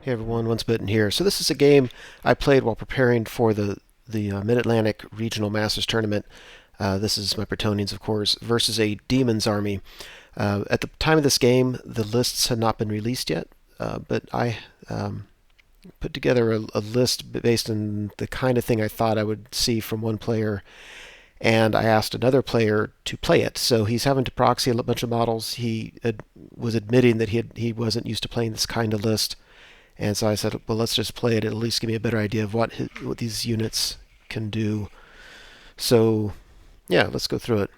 Hey everyone, Once Bitten here. So this is a game I played while preparing for the Mid-Atlantic Regional Masters Tournament. This is my Bretonians, of course, versus a Demons army. At the time of this game, the lists had not been released yet, but I put together a list based on the kind of thing I thought I would see from one player, and I asked another player to play it. So he's having to proxy a bunch of models. He was admitting that he wasn't used to playing this kind of list. And so I said, well, let's just play it. It'll at least give me a better idea of what these units can do. So, yeah, let's go through it.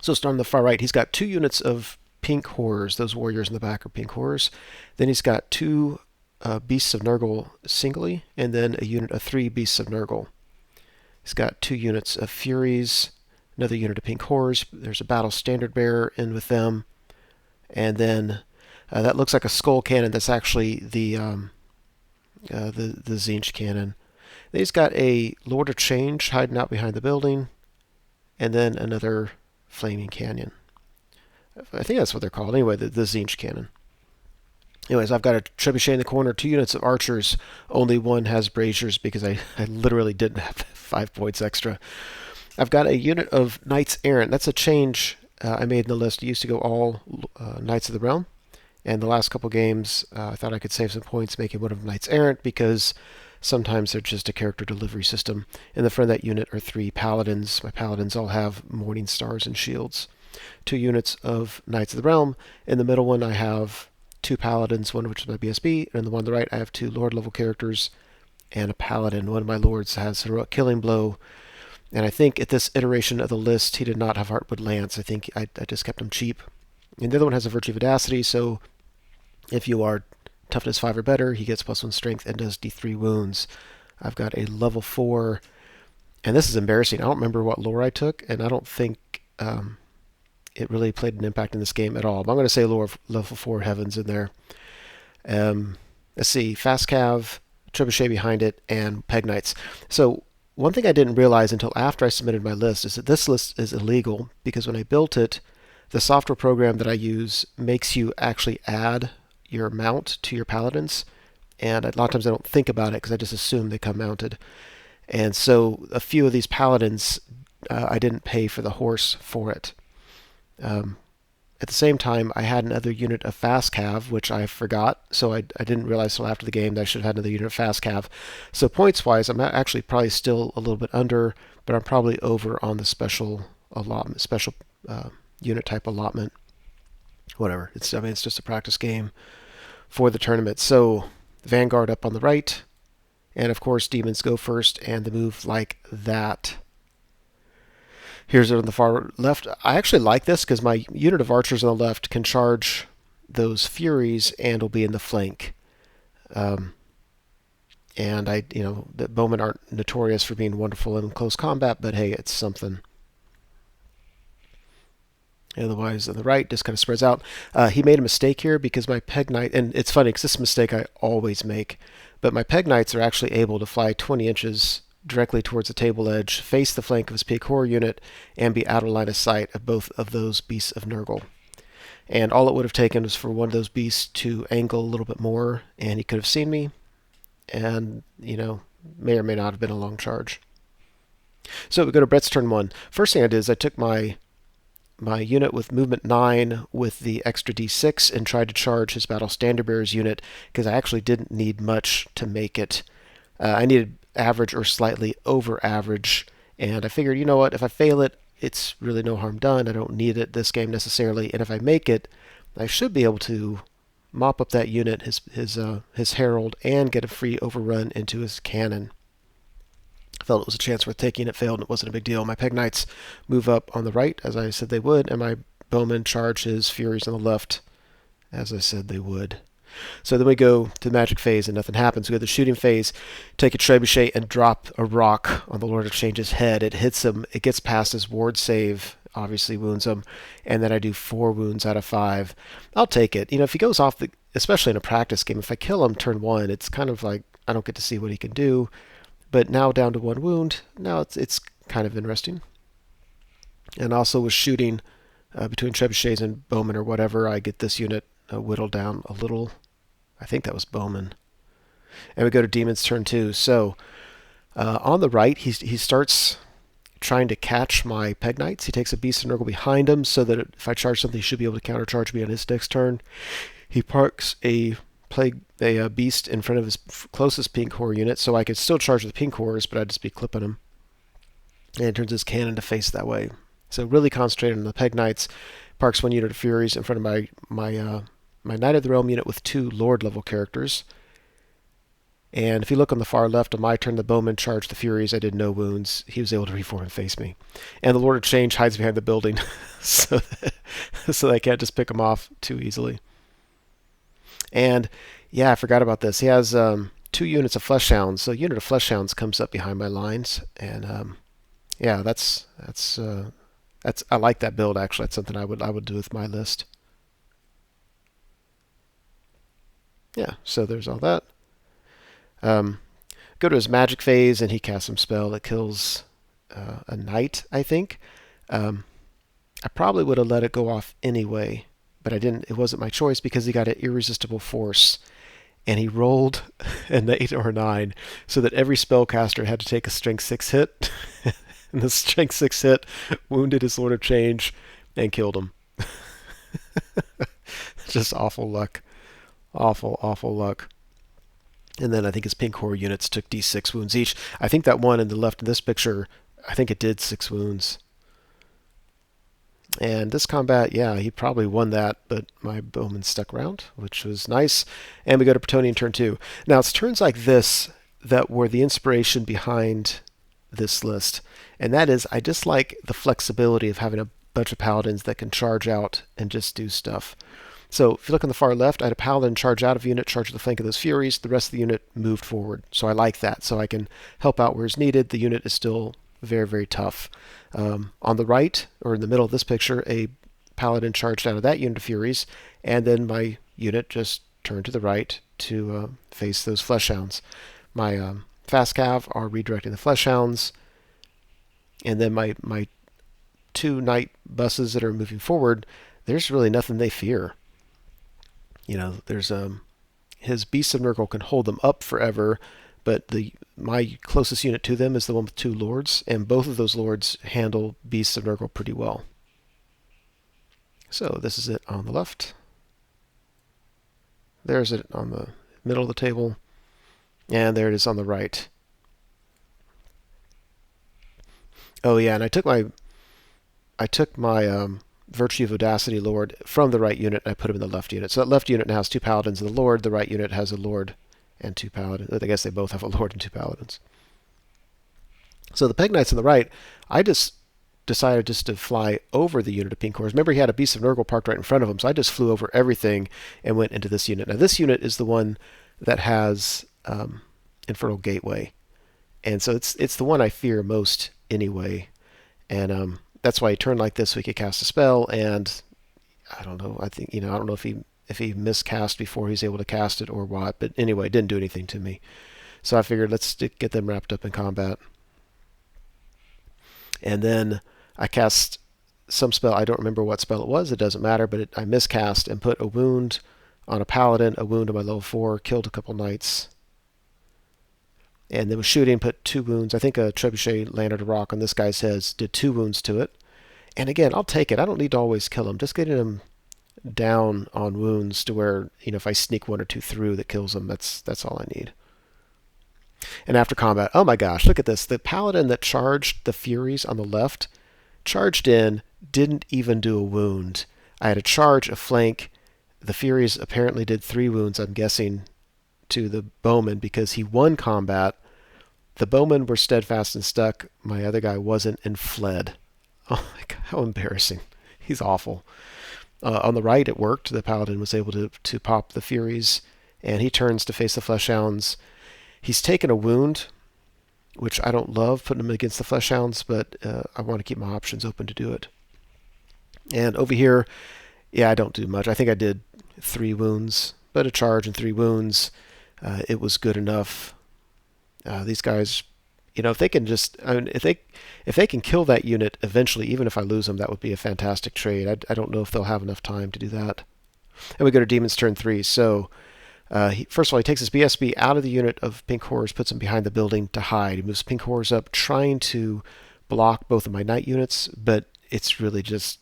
So starting on the far right, he's got 2 units of pink horrors. Those warriors in the back are pink horrors. Then he's got 2 beasts of Nurgle singly, and then a unit of 3 beasts of Nurgle. He's got 2 units of furies, another unit of pink horrors. There's a battle standard bearer in with them, and then that looks like a skull cannon. That's actually the Zinch cannon. Then he's got a Lord of Change hiding out behind the building, and then another flaming canyon. I think that's what they're called. Anyway, the Zinch cannon. Anyways, I've got a trebuchet in the corner, 2 units of archers. Only one has braziers because I literally didn't have 5 points extra. I've got a unit of knights errant. That's a change I made in the list. It used to go all knights of the realm. And the last couple games, I thought I could save some points making one of Knights Errant because sometimes they're just a character delivery system. In the front of that unit are 3 paladins. My paladins all have morning stars and shields. 2 units of Knights of the Realm. In the middle one, I have 2 paladins, one of which is my BSB. And in the one on the right, I have 2 Lord level characters and a paladin. One of my lords has Heroic Killing Blow. And I think at this iteration of the list, he did not have Heartwood Lance. I think I just kept him cheap. And the other one has a Virtue of Audacity, so if you are toughness 5 or better, he gets +1 strength and does D3 wounds. I've got a level 4, and this is embarrassing. I don't remember what lore I took, and I don't think it really played an impact in this game at all. But I'm going to say lore of level 4 heavens in there. Let's see, Fast Cav, Trebuchet behind it, and Peg Knights. So one thing I didn't realize until after I submitted my list is that this list is illegal because when I built it, the software program that I use makes you actually add your mount to your paladins, and a lot of times I don't think about it because I just assume they come mounted. And so a few of these paladins, I didn't pay for the horse for it. At the same time, I had another unit of fast cav, which I forgot, so I didn't realize until after the game that I should have had another unit of fast cav. So points-wise, I'm actually probably still a little bit under, but I'm probably over on the special allotment, special unit type allotment. Whatever. It's just a practice game for the tournament. So Vanguard up on the right, and of course Demons go first, and the move like that. Here's it on the far left. I actually like this because my unit of archers on the left can charge those furies and will be in the flank. And the bowmen aren't notorious for being wonderful in close combat, but hey, it's something. Otherwise, on the right, just kind of spreads out. He made a mistake here because my Peg Knight, and it's funny because this is a mistake I always make, but my Peg Knights are actually able to fly 20 inches directly towards the table edge, face the flank of his Pig Horror unit, and be out of line of sight of both of those beasts of Nurgle. And all it would have taken was for one of those beasts to angle a little bit more, and he could have seen me, and, may or may not have been a long charge. So we go to Brett's turn 1. First thing I did is I took my unit with movement 9 with the extra d6 and tried to charge his battle standard bearer's unit because I actually didn't need much to make it. I needed average or slightly over average, and I figured, you know what, if I fail it, it's really no harm done. I don't need it this game necessarily, and if I make it, I should be able to mop up that unit, his herald, and get a free overrun into his cannon. I felt it was a chance worth taking. It failed, and it wasn't a big deal. My Peg Knights move up on the right, as I said they would, and my bowmen charge his furies on the left, as I said they would. So then we go to the magic phase, and nothing happens. We go to the shooting phase, take a trebuchet, and drop a rock on the Lord of Change's head. It hits him. It gets past his ward save, obviously wounds him, and then I do 4 wounds out of 5. I'll take it. If he goes off, especially in a practice game, if I kill him turn 1, it's kind of like I don't get to see what he can do. But now down to 1 wound, now it's kind of interesting. And also with shooting between trebuchets and bowmen or whatever, I get this unit whittled down a little. I think that was Bowman. And we go to Demons turn 2. So on the right, he starts trying to catch my Peg Knights. He takes a Beast of Nurgle behind him so that if I charge something, he should be able to countercharge me on his next turn. He parks a beast in front of his closest pink horror unit, so I could still charge with pink horrors, but I'd just be clipping him. And turns his cannon to face that way. So really concentrated on the Peg Knights. Parks one unit of Furies in front of my Knight of the Realm unit with 2 Lord level characters. And if you look on the far left, on my turn, the Bowman charged the Furies. I did no wounds. He was able to reform and face me. And the Lord of Change hides behind the building, so I can't just pick him off too easily. And yeah, I forgot about this. He has 2 units of Flesh Hounds. So a unit of Flesh Hounds comes up behind my lines, and yeah, that's I like that build actually. That's something I would do with my list. Yeah, so there's all that. Go to his magic phase, and he casts some spell that kills a knight, I think. I probably would have let it go off anyway, but I didn't. It wasn't my choice because he got an irresistible force, and he rolled an 8 or a 9, so that every spellcaster had to take a strength 6 hit, and the strength 6 hit wounded his Lord of Change and killed him. Just awful luck. Awful, awful luck. And then I think his pink horror units took d6 wounds each. I think that one in the left in this picture, I think it did 6 wounds. And this combat, yeah, he probably won that, but my Bowman stuck around, which was nice. And we go to Bretonnia in turn 2. Now, it's turns like this that were the inspiration behind this list. And that is, I just like the flexibility of having a bunch of paladins that can charge out and just do stuff. So if you look on the far left, I had a paladin charge out of a unit, charge the flank of those Furies. The rest of the unit moved forward. So I like that. So I can help out where it's needed. The unit is still very, very tough. On the right, or in the middle of this picture, a paladin charged out of that unit of Furies, and then my unit just turned to the right to face those Flesh Hounds. My fast cav are redirecting the Flesh Hounds, and then my 2 knight buses that are moving forward, there's really nothing they fear. You know, there's his Beasts of Nurgle can hold them up forever, but my closest unit to them is the one with 2 lords, and both of those lords handle Beasts of Nurgle pretty well. So this is it on the left. There's it on the middle of the table, and there it is on the right. Oh yeah, and I took my Virtue of Audacity Lord from the right unit, and I put him in the left unit. So that left unit now has 2 paladins and a lord. The right unit has a lord and 2 paladins. I guess they both have a lord and 2 paladins. So the Peg Knights on the right, I just decided just to fly over the unit of pink horrors. Remember, he had a Beast of Nurgle parked right in front of him, so I just flew over everything and went into this unit. Now this unit is the one that has Infernal Gateway, and so it's the one I fear most anyway. And that's why he turned like this so he could cast a spell, and I don't know, I don't know if he miscast before he's able to cast it or what, but anyway, it didn't do anything to me. So I figured let's get them wrapped up in combat. And then I cast some spell, I don't remember what spell it was, it doesn't matter, but I miscast and put a wound on a paladin, a wound on my level 4, killed a couple knights. And then was shooting, put 2 wounds. I think a trebuchet landed a rock on this guy's head, did 2 wounds to it. And again, I'll take it. I don't need to always kill him. Just getting him down on wounds to where, if I sneak 1 or 2 through that kills him, that's all I need. And after combat, oh my gosh, look at this. The paladin that charged the Furies on the left, charged in, didn't even do a wound. I had a charge, a flank. The Furies apparently did 3 wounds, I'm guessing, to the Bowman because he won combat. The Bowmen were steadfast and stuck. My other guy wasn't and fled. Oh my god, how embarrassing. He's awful. On the right, it worked. The Paladin was able to pop the Furies, and he turns to face the Flesh Hounds. He's taken a wound, which I don't love, putting him against the Flesh Hounds, but I want to keep my options open to do it. And over here, yeah, I don't do much. I think I did 3 wounds, but a charge and 3 wounds. It was good enough. These guys, if they can if they can kill that unit eventually, even if I lose them, that would be a fantastic trade. I don't know if they'll have enough time to do that. And we go to Demons turn 3. So First of all, he takes his BSB out of the unit of pink horrors, puts him behind the building to hide. He moves pink horrors up, trying to block both of my knight units, but it really just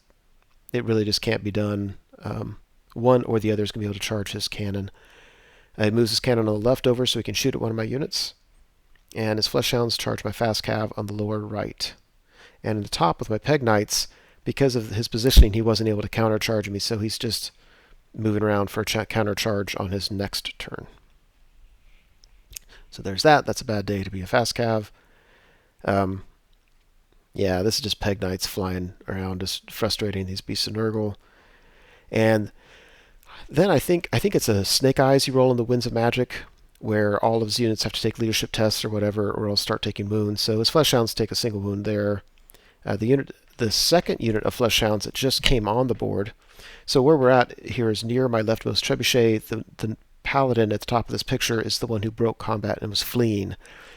can't be done. One or the other is going to be able to charge his cannon. He moves his cannon on the left over so he can shoot at one of my units, and his flesh hounds charge my fast cav on the lower right. And in the top with my peg knights, because of his positioning, he wasn't able to countercharge me, so he's just moving around for a countercharge on his next turn. So there's that. That's a bad day to be a fast cav. Yeah, this is just peg knights flying around, just frustrating these beasts of Nurgle. And then I think it's a Snake Eyes you roll in the Winds of Magic, where all of his units have to take leadership tests or whatever, or else start taking wounds. So his flesh hounds take a single wound there. The second unit of flesh hounds that just came on the board. So where we're at here is near my leftmost trebuchet. The paladin at the top of this picture is the one who broke combat and was fleeing.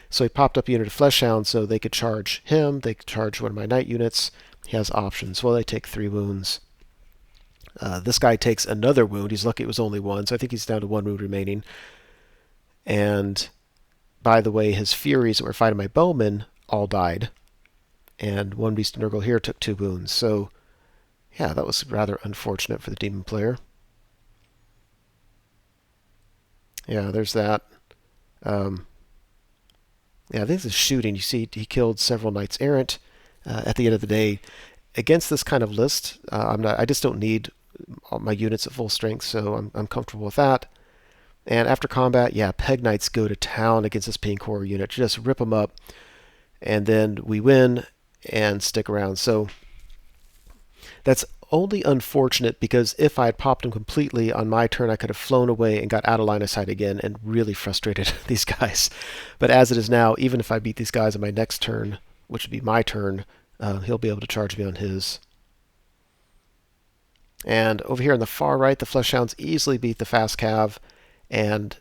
So he popped up a unit of flesh hounds so they could charge him. They could charge one of my knight units. He has options. Well, they take 3 wounds. This guy takes another wound. He's lucky it was only 1, so I think he's down to 1 wound remaining. And by the way, his Furies that were fighting my bowmen all died. And one beast of Nurgle here took 2 wounds. So, yeah, that was rather unfortunate for the demon player. Yeah, there's that. Yeah, this is shooting. You see, he killed several knights errant. At the end of the day, against this kind of list, I just don't need all my units at full strength, so I'm comfortable with that. And after combat, yeah, peg knights go to town against this pink horror unit. Just rip them up, and then we win and stick around. So that's only unfortunate because if I had popped him completely on my turn, I could have flown away and got out of line of sight again and really frustrated these guys. But as it is now, even if I beat these guys on my next turn, which would be my turn, he'll be able to charge me on his. And over here on the far right, the flesh hounds easily beat the fast cav, and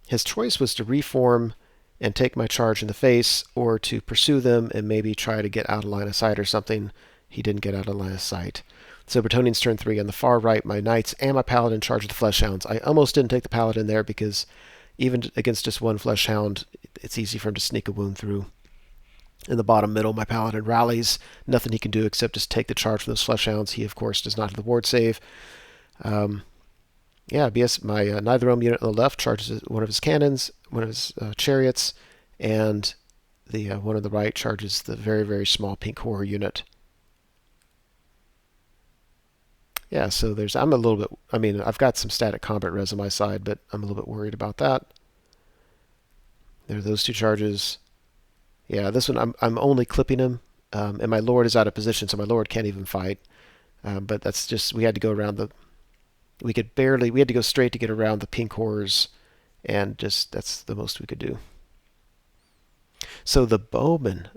his choice was to reform and take my charge in the face, or to pursue them and maybe try to get out of line of sight or something. He didn't get out of line of sight. So Bretonnian's turn 3. On the far right, my knights and my paladin charge the flesh hounds. I almost didn't take the paladin there because even against just one flesh hound, it's easy for him to sneak a wound through. In the bottom middle, my paladin rallies. Nothing he can do except just take the charge from those flesh hounds. He, of course, does not have the ward save. Yeah, BS, my Nitherome unit on the left charges one of his cannons, one of his chariots, and the one on the right charges the very, very small pink horror unit. Yeah, so I'm a little bit, I've got some static combat res on my side, but I'm a little bit worried about that. There are those 2 charges. Yeah, this one I'm only clipping him, and my lord is out of position, so my lord can't even fight. But that's just, we had to go around we had to go straight to get around the pink horrors, and just, that's the most we could do. So the bowman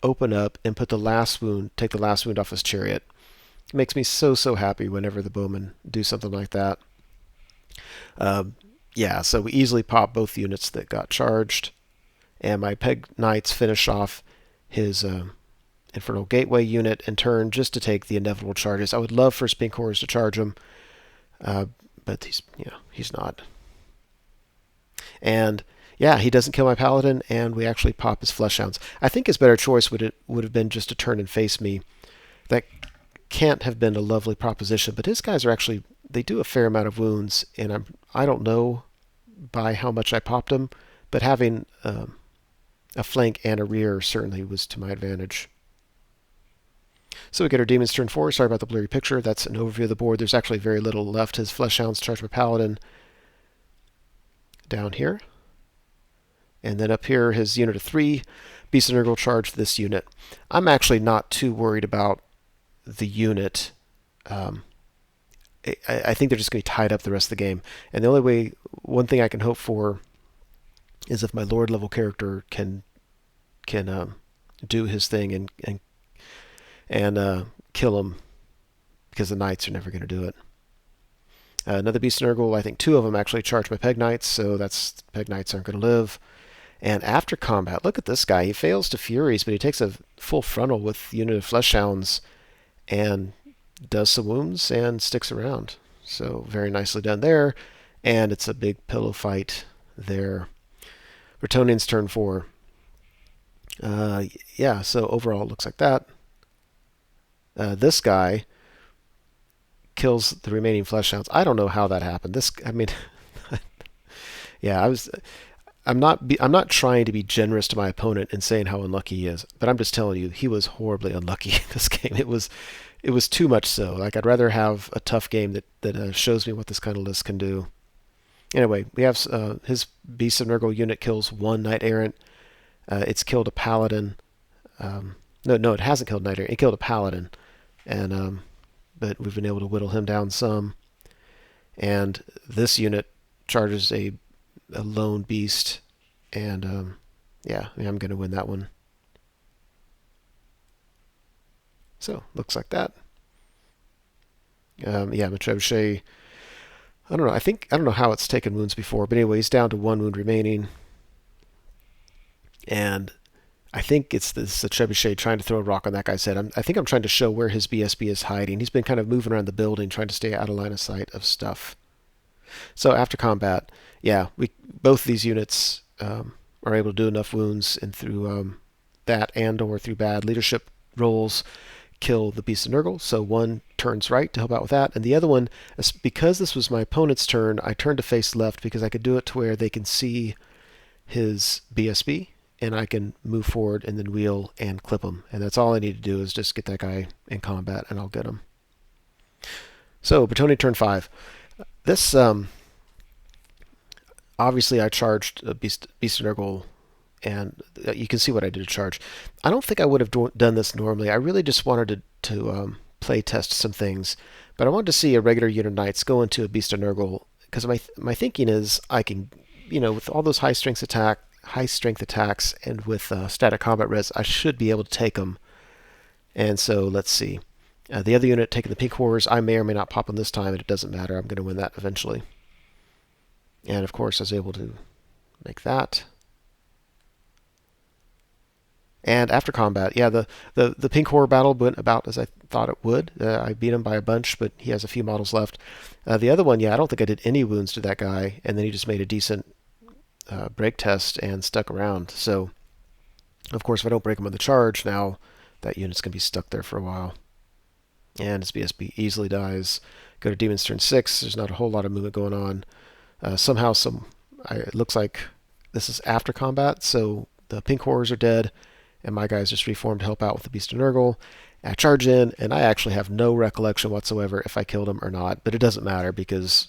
open up and take the last wound off his chariot. It makes me so happy whenever the bowmen do something like that. Yeah, so we easily pop both units that got charged, and my peg knights finish off his Infernal Gateway unit in turn just to take the inevitable charges. I would love for his pink horrors to charge him, but he's not. And yeah, he doesn't kill my paladin, and we actually pop his flesh hounds. I think his better choice would have been just to turn and face me. That can't have been a lovely proposition, but his guys are actually, they do a fair amount of wounds, and I don't know by how much I popped them, but having a flank and a rear certainly was to my advantage. So we get our Demons turn 4. Sorry about the blurry picture. That's an overview of the board. There's actually very little left. His flesh hounds charge my paladin down here. And then up here, his unit of 3, Beast of Nurgle charge this unit. I'm actually not too worried about the unit. I think they're just going to be tied up the rest of the game. And the only one thing I can hope for is if my Lord level character can do his thing and kill him, because the Knights are never going to do it. Another Beast of Nurgle, I think 2 of them actually charge my Peg Knights, so Peg Knights aren't going to live. And after combat, look at this guy. He fails to Furies, but he takes a full frontal with unit of Flesh Hounds and does some wounds and sticks around. So very nicely done there. and it's a big pillow fight there. Bretonnian's turn 4. Yeah, so overall it looks like that. This guy kills the remaining flesh hounds. I don't know how that happened. I mean, yeah, I'm not trying to be generous to my opponent and saying how unlucky he is, but I'm just telling you he was horribly unlucky in this game. It was too much so. Like I'd rather have a tough game that shows me what this kind of list can do. Anyway, we have his Beast of Nurgle unit kills 1 Knight Errant. It's killed a Paladin. No, it hasn't killed Knight Errant. It killed a Paladin, and but we've been able to whittle him down some. And this unit charges a lone beast, and yeah, I mean, I'm going to win that one. So looks like that. Yeah, my trebuchet. I don't know. I don't know how it's taken wounds before, but anyway, he's down to 1 wound remaining, and I think it's the trebuchet trying to throw a rock on that guy's head. I think I'm trying to show where his BSB is hiding. He's been kind of moving around the building, trying to stay out of line of sight of stuff. So after combat, yeah, both these units are able to do enough wounds, and through that and/or through bad leadership rolls, kill the Beast of Nurgle. So one turns right to help out with that, and the other one, because this was my opponent's turn, I turned to face left because I could do it to where they can see his BSB, and I can move forward and then wheel and clip him. And that's all I need to do is just get that guy in combat, and I'll get him. So Bretonnia turn 5. This obviously I charged a Beast of Nurgle, and you can see what I did to charge. I don't think I would have done this normally. I really just wanted to play test some things, but I wanted to see a regular unit of knights go into a Beast of Nurgle, because my thinking is I can, with all those high strength attacks and with static combat res, I should be able to take them. And so let's see. The other unit taking the pink horrors, I may or may not pop them this time, and it doesn't matter. I'm going to win that eventually. And of course I was able to make that. And after combat, yeah, the pink horror battle went about as I thought it would. I beat him by a bunch, but he has a few models left. The other one, yeah, I don't think I did any wounds to that guy, and then he just made a decent break test and stuck around. So, of course, if I don't break him on the charge, now that unit's going to be stuck there for a while. And his BSB easily dies. Go to Daemons turn 6. There's not a whole lot of movement going on. Somehow, it looks like this is after combat, so the pink horrors are dead, and my guys just reformed to help out with the Beast of Nurgle. I charge in, and I actually have no recollection whatsoever if I killed him or not, but it doesn't matter because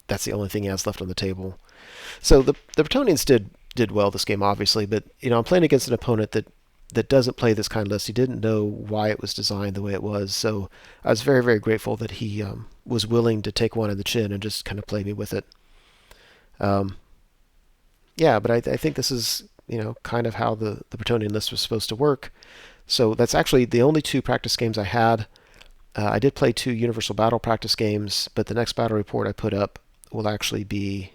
that's the only thing he has left on the table. So the Bretonnians did well this game, obviously, but I'm playing against an opponent that doesn't play this kind of list. He didn't know why it was designed the way it was, so I was very, very grateful that he was willing to take one in the chin and just kind of play me with it. Yeah, but I think this is kind of how the Bretonnian list was supposed to work. So that's actually the only 2 practice games I had. I did play 2 Universal Battle practice games, but the next battle report I put up will actually be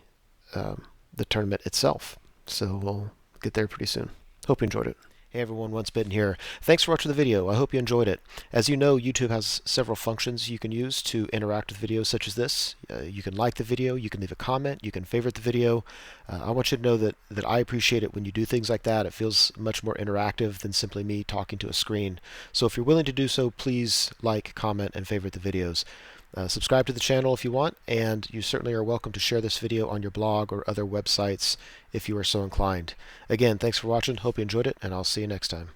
the tournament itself. So we'll get there pretty soon. Hope you enjoyed it. Hey everyone, Once Bitten here. Thanks for watching the video. I hope you enjoyed it. As you know, YouTube has several functions you can use to interact with videos such as this. You can like the video, you can leave a comment, you can favorite the video. I want you to know that I appreciate it when you do things like that. It feels much more interactive than simply me talking to a screen. So if you're willing to do so, please like, comment, and favorite the videos. Subscribe to the channel if you want, and you certainly are welcome to share this video on your blog or other websites if you are so inclined. Again, thanks for watching, hope you enjoyed it, and I'll see you next time.